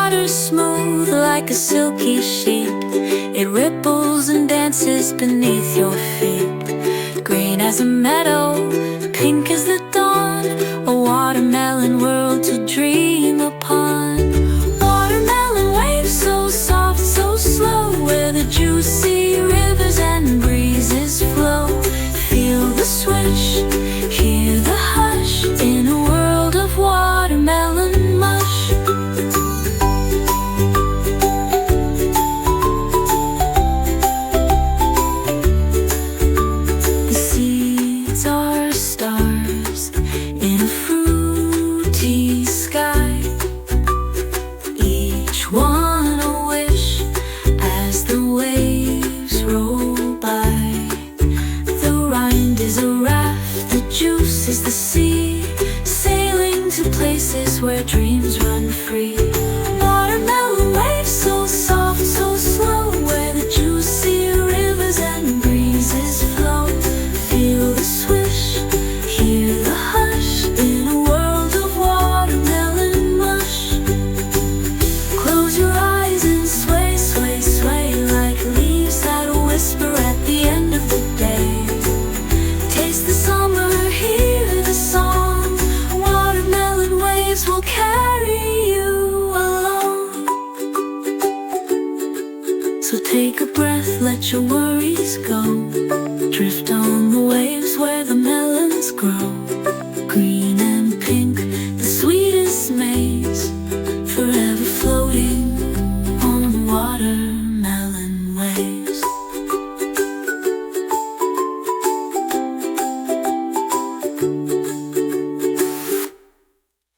water smooth like a silky sheet. It ripples and dances beneath your feet. Green as a meadow, pink as the dawn, a watermelon world to dream upon. Watermelon waves so soft, so slow, where the juicy rivers and breezes flow. Feel the swish, hear the hush, in a world of watermelon mush. The seeds are stars in a fruity sky, each one a wish as the waves roll by. The rind is a raft, the juice is the sea, sailing to places where dreams run free. Watermelon waves so soft, so slow, where the juicy rivers and breezes flow. Feel the swish, hear the hush, in a world of watermelon mush. Close your eyes and sway, sway, sway, like leaves that whisper at the end of the day. Taste the summer, hear the song, watermelon waves will carry you along. So take a breath, let your worries go, drift on